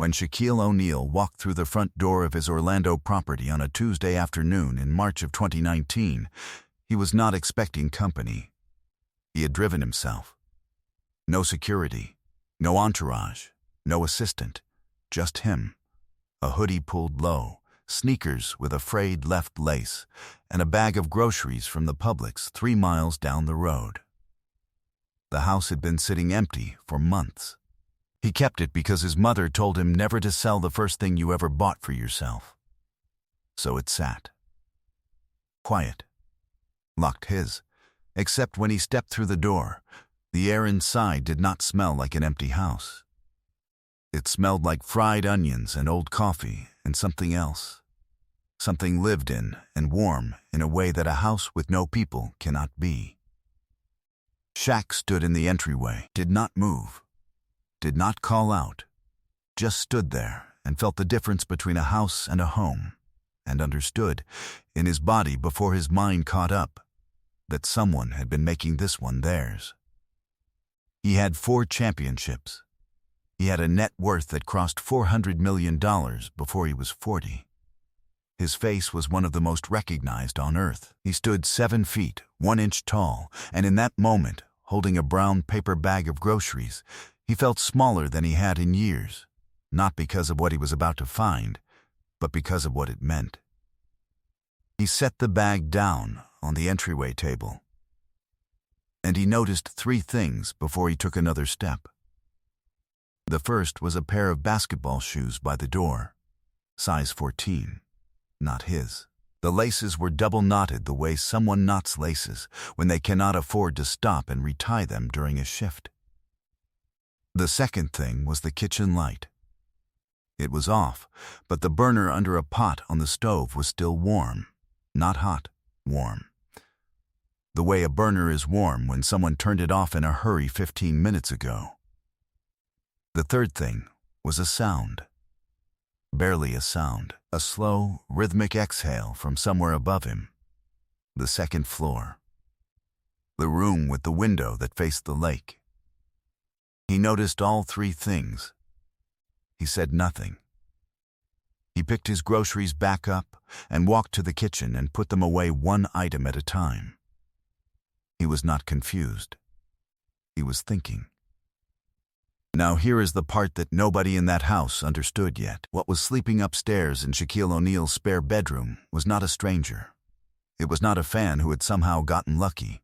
When Shaquille O'Neal walked through the front door of his Orlando property on a Tuesday afternoon in March of 2019, he was not expecting company. He had driven himself. No security, no entourage, no assistant, just him. A hoodie pulled low, sneakers with a frayed left lace, and a bag of groceries from the Publix 3 miles down the road. The house had been sitting empty for months. He kept it because his mother told him never to sell the first thing you ever bought for yourself. So it sat. Quiet. Locked his. Except when he stepped through the door, the air inside did not smell like an empty house. It smelled like fried onions and old coffee and something else. Something lived in and warm in a way that a house with no people cannot be. Shaq stood in the entryway, did not move, did not call out, just stood there and felt the difference between a house and a home, and understood, in his body before his mind caught up, that someone had been making this one theirs. He had 4 championships. He had a net worth that crossed $400 million before he was 40. His face was one of the most recognized on earth. He stood 7 feet, 1 inch tall, and in that moment, holding a brown paper bag of groceries, he felt smaller than he had in years, not because of what he was about to find, but because of what it meant. He set the bag down on the entryway table, and he noticed 3 things before he took another step. The first was a pair of basketball shoes by the door, size 14, not his. The laces were double-knotted the way someone knots laces when they cannot afford to stop and retie them during a shift. The second thing was the kitchen light. It was off, but the burner under a pot on the stove was still warm, not hot, warm. The way a burner is warm when someone turned it off in a hurry 15 minutes ago. The third thing was a sound. Barely a sound, a slow, rhythmic exhale from somewhere above him. The second floor. The room with the window that faced the lake. He noticed all 3 things. He said nothing. He picked his groceries back up and walked to the kitchen and put them away 1 item at a time. He was not confused. He was thinking. Now here is the part that nobody in that house understood yet. What was sleeping upstairs in Shaquille O'Neal's spare bedroom was not a stranger. It was not a fan who had somehow gotten lucky.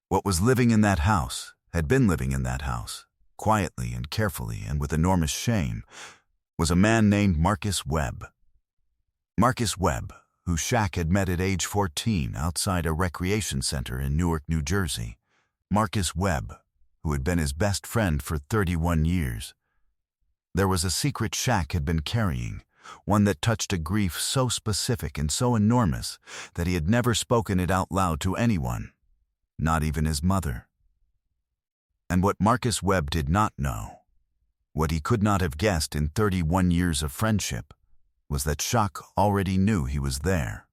What was living in that house, had been living in that house, quietly and carefully and with enormous shame, was a man named Marcus Webb. Marcus Webb, who Shaq had met at age 14 outside a recreation center in Newark, New Jersey. Marcus Webb, who had been his best friend for 31 years. There was a secret Shaq had been carrying, one that touched a grief so specific and so enormous that he had never spoken it out loud to anyone, not even his mother. And what Marcus Webb did not know, what he could not have guessed in 31 years of friendship, was that Shaq already knew he was there.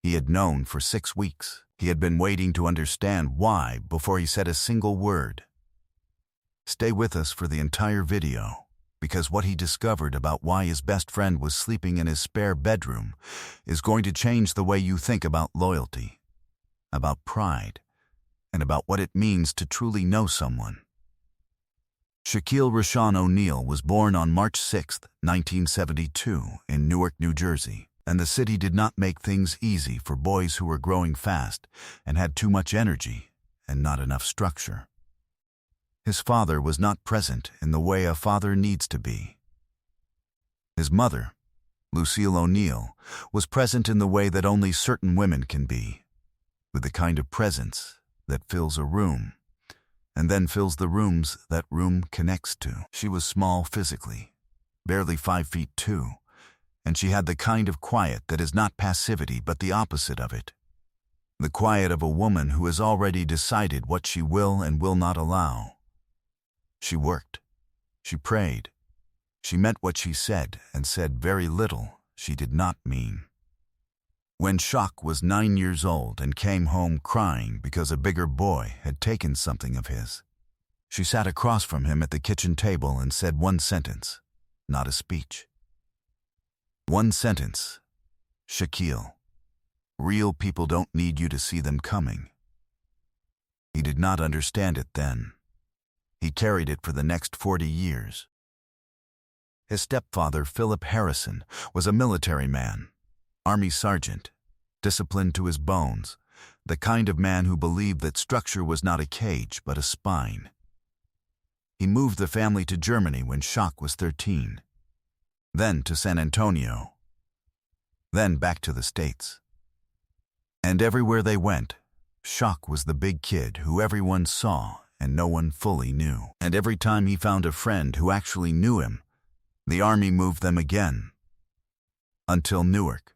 He had known for 6 weeks. He had been waiting to understand why before he said a single word. Stay with us for the entire video, because what he discovered about why his best friend was sleeping in his spare bedroom is going to change the way you think about loyalty, about pride, and about what it means to truly know someone. Shaquille Rashawn O'Neal was born on March 6, 1972, in Newark, New Jersey. And the city did not make things easy for boys who were growing fast and had too much energy and not enough structure. His father was not present in the way a father needs to be. His mother, Lucille O'Neal, was present in the way that only certain women can be, with the kind of presence that fills a room, and then fills the rooms that room connects to. She was small physically, barely 5 feet 2, and she had the kind of quiet that is not passivity but the opposite of it. The quiet of a woman who has already decided what she will and will not allow. She worked. She prayed. She meant what she said and said very little she did not mean. When Shaq was 9 years old and came home crying because a bigger boy had taken something of his, she sat across from him at the kitchen table and said one sentence. not a speech. One sentence. Shaquille. Real people don't need you to see them coming. He did not understand it then. He carried it for the next 40 years. His stepfather, Philip Harrison, was a military man, Army sergeant, disciplined to his bones, the kind of man who believed that structure was not a cage but a spine. He moved the family to Germany when Shaq was 13, then to San Antonio, then back to the States. And everywhere they went, Shaq was the big kid who everyone saw and no one fully knew. And every time he found a friend who actually knew him, the Army moved them again. Until Newark.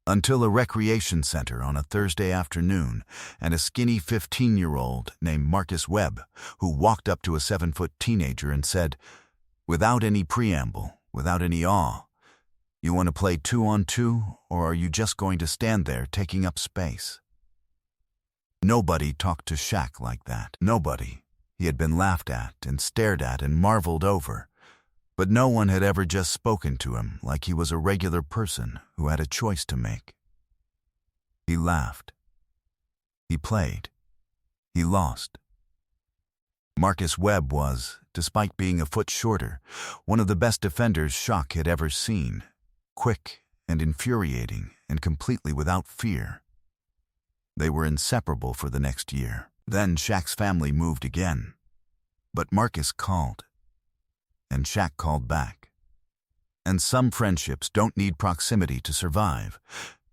Until a recreation center on a Thursday afternoon and a skinny 15-year-old named Marcus Webb, who walked up to a 7-foot teenager and said, without any preamble, without any awe, "You want to play 2-on-2, or are you just going to stand there taking up space?" Nobody talked to Shaq like that. Nobody. He had been laughed at and stared at and marveled over, but no one had ever just spoken to him like he was a regular person who had a choice to make. He laughed. He played. He lost. Marcus Webb was, despite being a foot shorter, one of the best defenders Shaq had ever seen, quick and infuriating and completely without fear. They were inseparable for the next year. Then Shaq's family moved again. But Marcus called. And Shaq called back. And some friendships don't need proximity to survive,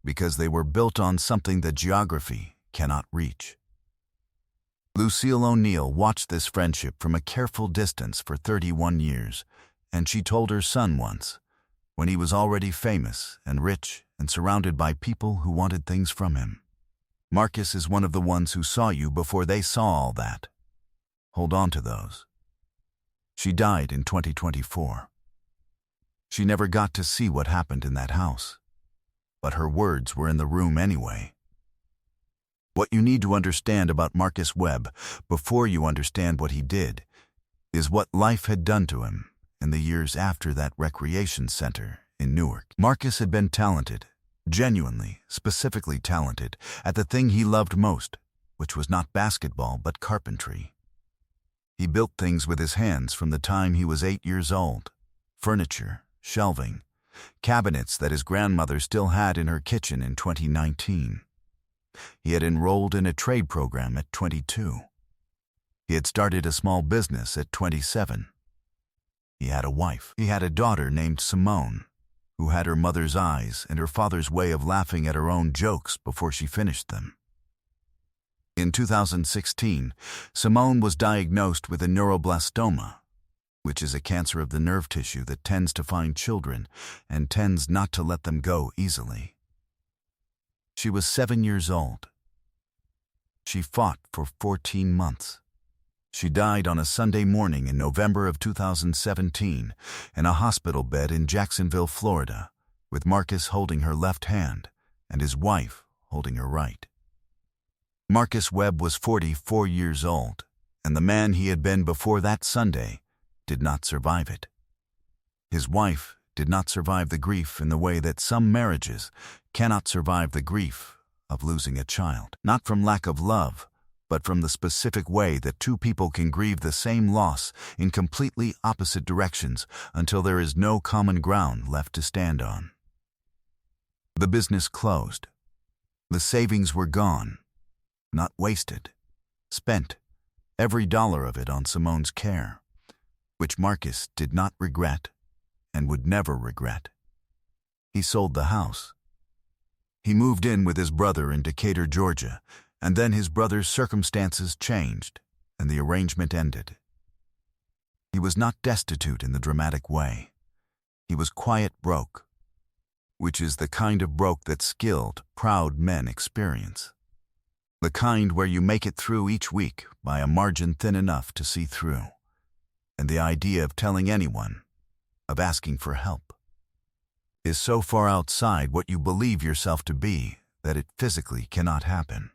because they were built on something that geography cannot reach. Lucille O'Neill watched this friendship from a careful distance for 31 years, and she told her son once, when he was already famous and rich and surrounded by people who wanted things from him, "Marcus is one of the ones who saw you before they saw all that. Hold on to those." She died in 2024. She never got to see what happened in that house, but her words were in the room anyway. What you need to understand about Marcus Webb before you understand what he did is what life had done to him in the years after that recreation center in Newark. Marcus had been talented, genuinely, specifically talented, at the thing he loved most, which was not basketball but carpentry. He built things with his hands from the time he was 8 years old. Furniture, shelving, cabinets that his grandmother still had in her kitchen in 2019. He had enrolled in a trade program at 22. He had started a small business at 27. He had a wife. He had a daughter named Simone, who had her mother's eyes and her father's way of laughing at her own jokes before she finished them. In 2016, Simone was diagnosed with a neuroblastoma, which is a cancer of the nerve tissue that tends to find children and tends not to let them go easily. She was 7 years old. She fought for 14 months. She died on a Sunday morning in November of 2017 in a hospital bed in Jacksonville, Florida, with Marcus holding her left hand and his wife holding her right. Marcus Webb was 44 years old, and the man he had been before that Sunday did not survive it. His wife did not survive the grief in the way that some marriages cannot survive the grief of losing a child, not from lack of love, but from the specific way that two people can grieve the same loss in completely opposite directions until there is no common ground left to stand on. The business closed. The savings were gone, not wasted, spent, every dollar of it on Simone's care, which Marcus did not regret and would never regret. He sold the house. He moved in with his brother in Decatur, Georgia, and then his brother's circumstances changed, and the arrangement ended. He was not destitute in the dramatic way. He was quiet broke, which is the kind of broke that skilled, proud men experience. The kind where you make it through each week by a margin thin enough to see through, and the idea of telling anyone, of asking for help, is so far outside what you believe yourself to be that it physically cannot happen.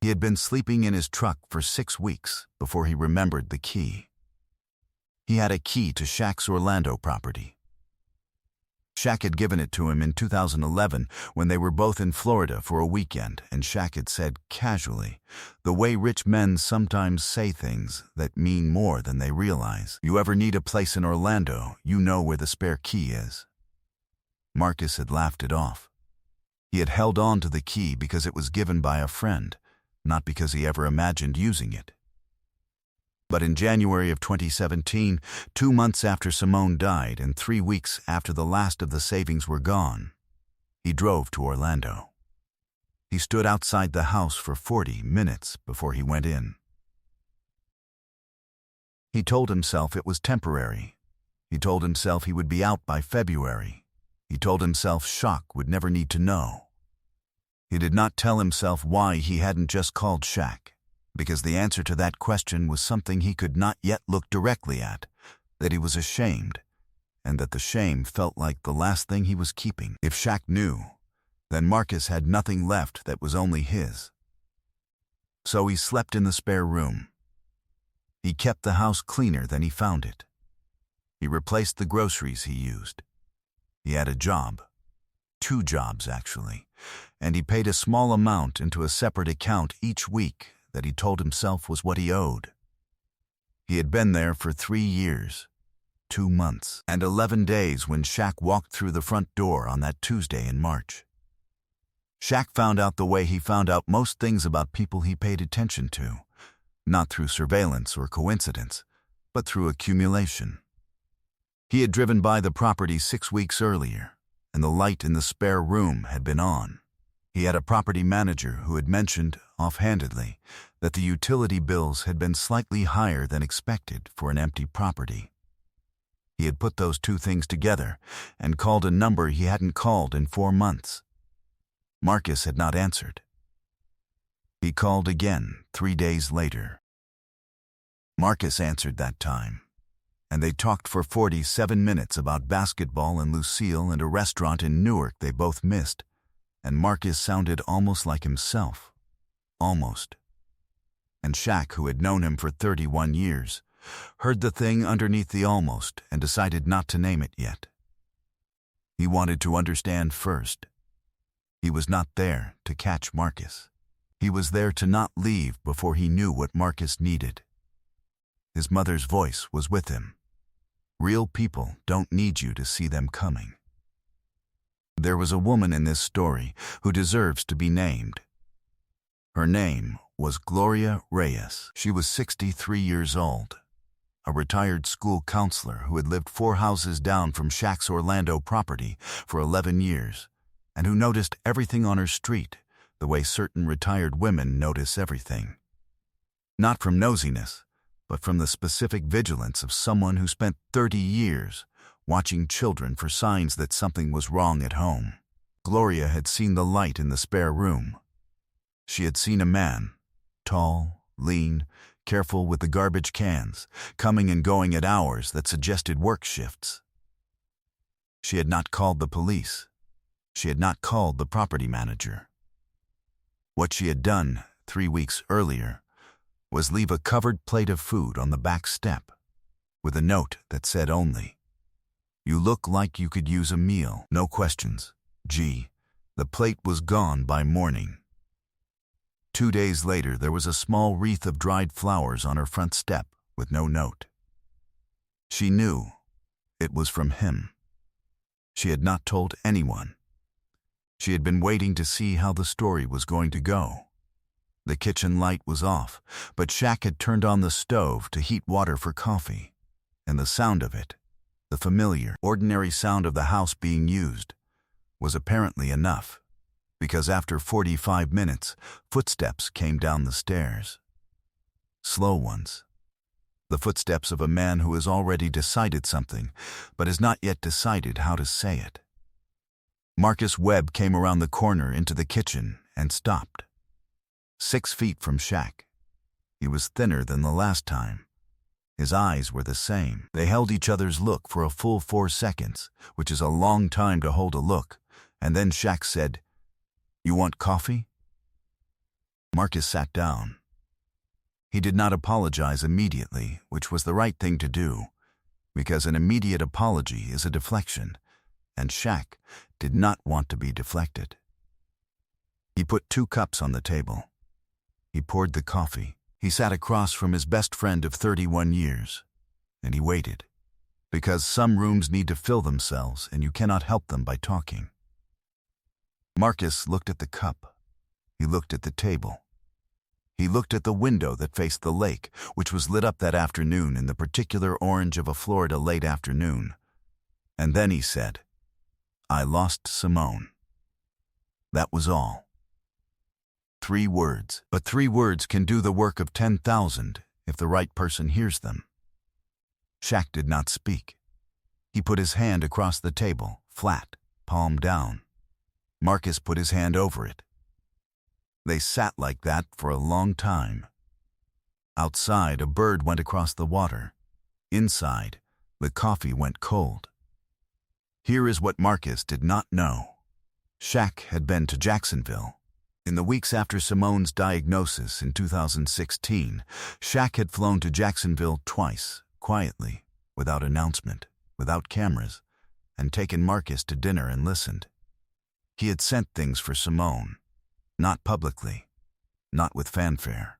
He had been sleeping in his truck for 6 weeks before he remembered the key. He had a key to Shaq's Orlando property. Shaq had given it to him in 2011 when they were both in Florida for a weekend, and Shaq had said casually, the way rich men sometimes say things that mean more than they realize. You ever need a place in Orlando, you know where the spare key is. Marcus had laughed it off. He had held on to the key because it was given by a friend, not because he ever imagined using it. But in January of 2017, 2 months after Simone died and 3 weeks after the last of the savings were gone, he drove to Orlando. He stood outside the house for 40 minutes before he went in. He told himself it was temporary. He told himself he would be out by February. He told himself Shaq would never need to know. He did not tell himself why he hadn't just called Shaq, because the answer to that question was something he could not yet look directly at, that he was ashamed, and that the shame felt like the last thing he was keeping. If Shaq knew, then Marcus had nothing left that was only his. So he slept in the spare room. He kept the house cleaner than he found it. He replaced the groceries he used. He had a job, 2 jobs actually, and he paid a small amount into a separate account each week that he told himself was what he owed. He had been there for 3 years, 2 months, and 11 days when Shaq walked through the front door on that Tuesday in March. Shaq found out the way he found out most things about people he paid attention to, not through surveillance or coincidence, but through accumulation. He had driven by the property 6 weeks earlier, and the light in the spare room had been on. He had a property manager who had mentioned, offhandedly, that the utility bills had been slightly higher than expected for an empty property. He had put those 2 things together and called a number he hadn't called in 4 months. Marcus had not answered. He called again 3 days later. Marcus answered that time, and they talked for 47 minutes about basketball and Lucille and a restaurant in Newark they both missed, and Marcus sounded almost like himself. Almost. And Shaq, who had known him for 31 years, heard the thing underneath the almost and decided not to name it yet. He wanted to understand first. He was not there to catch Marcus. He was there to not leave before he knew what Marcus needed. His mother's voice was with him. Real people don't need you to see them coming. There was a woman in this story who deserves to be named. Her name was Gloria Reyes. She was 63 years old, a retired school counselor who had lived 4 houses down from Shaq's Orlando property for 11 years, and who noticed everything on her street the way certain retired women notice everything. Not from nosiness, but from the specific vigilance of someone who spent 30 years watching children for signs that something was wrong at home. Gloria had seen the light in the spare room. She had seen a man, tall, lean, careful with the garbage cans, coming and going at hours that suggested work shifts. She had not called the police. She had not called the property manager. What she had done 3 weeks earlier was leave a covered plate of food on the back step, with a note that said only, "You look like you could use a meal. No questions. Gee, the plate was gone by morning." 2 days later, there was a small wreath of dried flowers on her front step with no note. She knew it was from him. She had not told anyone. She had been waiting to see how the story was going to go. The kitchen light was off, but Shaq had turned on the stove to heat water for coffee, and the sound of it, the familiar, ordinary sound of the house being used, was apparently enough, because after 45 minutes, footsteps came down the stairs. Slow ones. The footsteps of a man who has already decided something, but has not yet decided how to say it. Marcus Webb came around the corner into the kitchen and stopped. 6 feet from Shaq. He was thinner than the last time. His eyes were the same. They held each other's look for a full 4 seconds, which is a long time to hold a look, and then Shaq said, "You want coffee?" Marcus sat down. He did not apologize immediately, which was the right thing to do, because an immediate apology is a deflection, and Shaq did not want to be deflected. He put 2 cups on the table. He poured the coffee. He sat across from his best friend of 31 years, and he waited, because some rooms need to fill themselves and you cannot help them by talking. Marcus looked at the cup. He looked at the table. He looked at the window that faced the lake, which was lit up that afternoon in the particular orange of a Florida late afternoon. And then he said, "I lost Simone." That was all. 3 words, but 3 words can do the work of 10,000 if the right person hears them. Shaq did not speak. He put his hand across the table, flat, palm down. Marcus put his hand over it. They sat like that for a long time. Outside, a bird went across the water. Inside, the coffee went cold. Here is what Marcus did not know. Shaq had been to Jacksonville. In the weeks after Simone's diagnosis in 2016, Shaq had flown to Jacksonville twice, quietly, without announcement, without cameras, and taken Marcus to dinner and listened. He had sent things for Simone, not publicly, not with fanfare.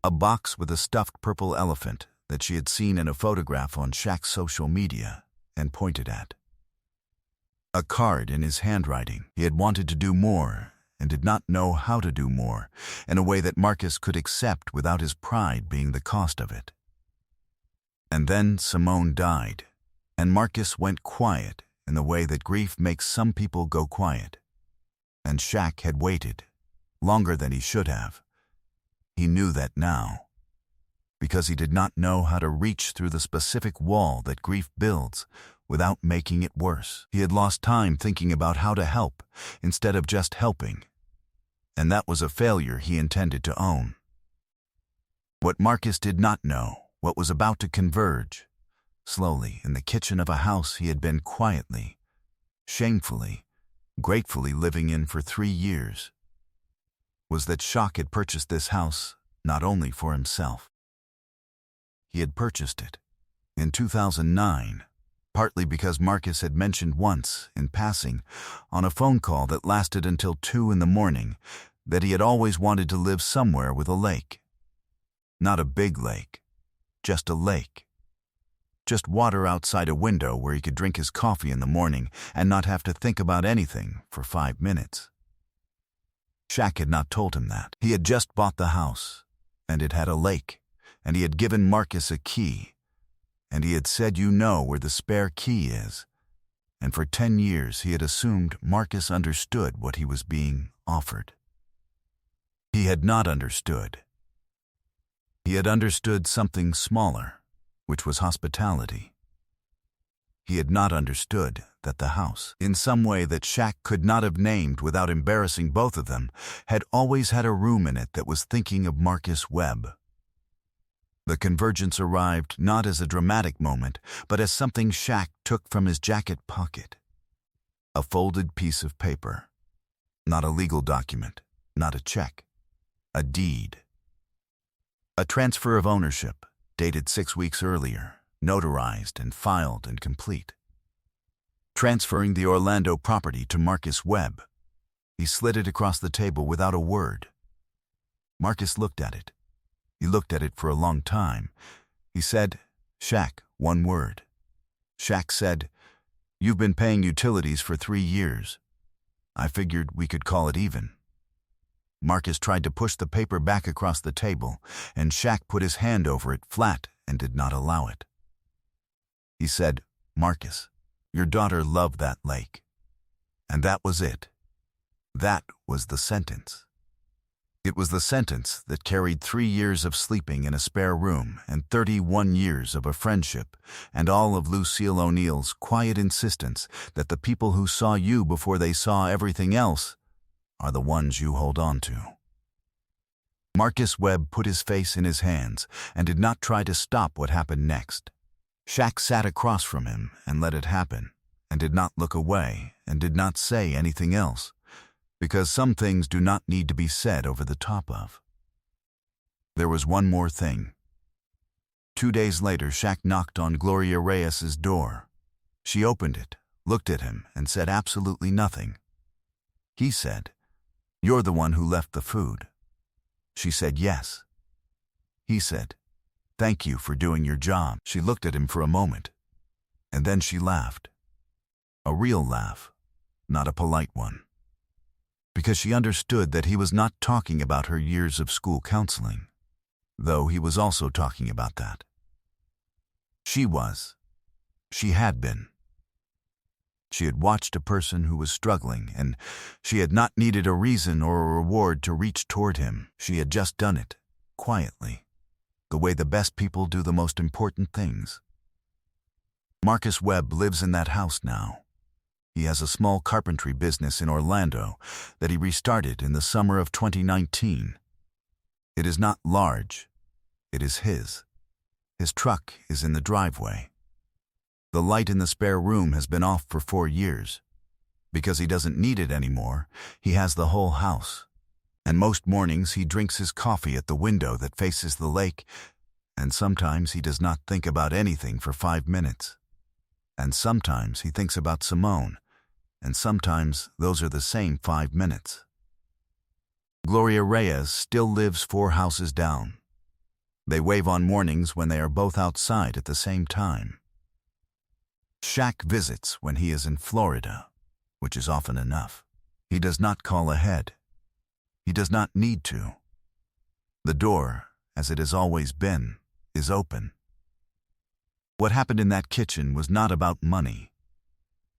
A box with a stuffed purple elephant that she had seen in a photograph on Shaq's social media and pointed at. A card in his handwriting. He had wanted to do more and did not know how to do more in a way that Marcus could accept without his pride being the cost of it. And then Simone died, and Marcus went quiet in the way that grief makes some people go quiet. And Shaq had waited, longer than he should have. He knew that now, because he did not know how to reach through the specific wall that grief builds without making it worse. He had lost time thinking about how to help instead of just helping, and that was a failure he intended to own. What Marcus did not know, what was about to converge, slowly in the kitchen of a house he had been quietly, shamefully, gratefully living in for 3 years, was that Shaq had purchased this house not only for himself. He had purchased it in 2009, partly because Marcus had mentioned once, in passing, on a phone call that lasted until 2 in the morning, that he had always wanted to live somewhere with a lake. Not a big lake, just a lake. Just water outside a window where he could drink his coffee in the morning and not have to think about anything for 5 minutes. Shaq had not told him that. He had just bought the house, and it had a lake, and he had given Marcus a key, and he had said, "You know where the spare key is." And for 10 years he had assumed Marcus understood what he was being offered. He had not understood. He had understood something smaller, which was hospitality. He had not understood that the house, in some way that Shaq could not have named without embarrassing both of them, had always had a room in it that was thinking of Marcus Webb. The convergence arrived not as a dramatic moment, but as something Shaq took from his jacket pocket. A folded piece of paper. Not a legal document, not a check. A deed. A transfer of ownership, dated 6 weeks earlier, notarized and filed and complete. Transferring the Orlando property to Marcus Webb. He slid it across the table without a word. Marcus looked at it. He looked at it for a long time. He said, "Shaq, 1 word." Shaq said, "You've been paying utilities for 3 years. I figured we could call it even." Marcus tried to push the paper back across the table, and Shaq put his hand over it flat and did not allow it. He said, "Marcus, your daughter loved that lake." And that was it. That was the sentence. It was the sentence that carried 3 years of sleeping in a spare room and 31 years of a friendship, and all of Lucille O'Neill's quiet insistence that the people who saw you before they saw everything else are the ones you hold on to. Marcus Webb put his face in his hands and did not try to stop what happened next. Shaq sat across from him and let it happen, and did not look away and did not say anything else, because some things do not need to be said over the top of. There was one more thing. 2 days later, Shaq knocked on Gloria Reyes's door. She opened it, looked at him, and said absolutely nothing. He said, "You're the one who left the food." She said yes. He said, "Thank you for doing your job." She looked at him for a moment, and then she laughed. A real laugh, not a polite one. Because she understood that he was not talking about her years of school counseling, though he was also talking about that. She was. She had been. She had watched a person who was struggling, and she had not needed a reason or a reward to reach toward him. She had just done it, quietly, the way the best people do the most important things. Marcus Webb lives in that house now. He has a small carpentry business in Orlando that he restarted in the summer of 2019. It is not large. It is his. His truck is in the driveway. The light in the spare room has been off for 4 years. Because he doesn't need it anymore, he has the whole house. And most mornings he drinks his coffee at the window that faces the lake, and sometimes he does not think about anything for 5 minutes. And sometimes he thinks about Simone, and sometimes those are the same 5 minutes. Gloria Reyes still lives 4 houses down. They wave on mornings when they are both outside at the same time. Shaq visits when he is in Florida, which is often enough. He does not call ahead. He does not need to. The door, as it has always been, is open. What happened in that kitchen was not about money.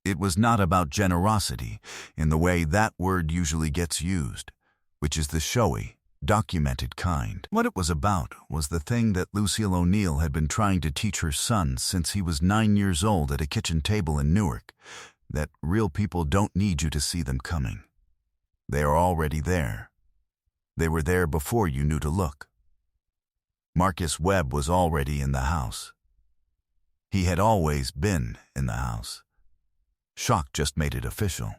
It was not about generosity in the way that word usually gets used, which is the showy, documented kind. What it was about was the thing that Lucille O'Neill had been trying to teach her son since he was 9 years old at a kitchen table in Newark, that real people don't need you to see them coming. They are already there. They were there before you knew to look. Marcus Webb was already in the house. He had always been in the house. Shaq just made it official.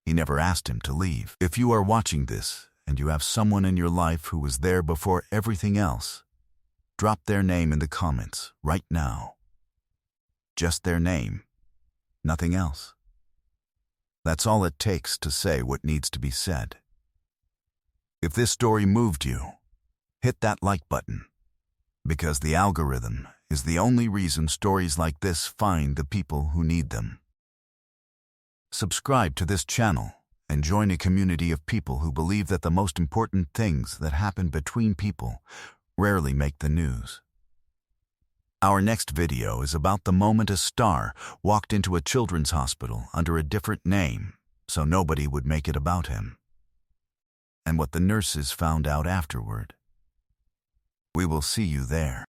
He never asked him to leave. If you are watching this, and you have someone in your life who was there before everything else, drop their name in the comments right now. Just their name, nothing else. That's all it takes to say what needs to be said. If this story moved you, hit that like button, because the algorithm is the only reason stories like this find the people who need them. Subscribe to this channel and join a community of people who believe that the most important things that happen between people rarely make the news. Our next video is about the moment a star walked into a children's hospital under a different name so nobody would make it about him, and what the nurses found out afterward. We will see you there.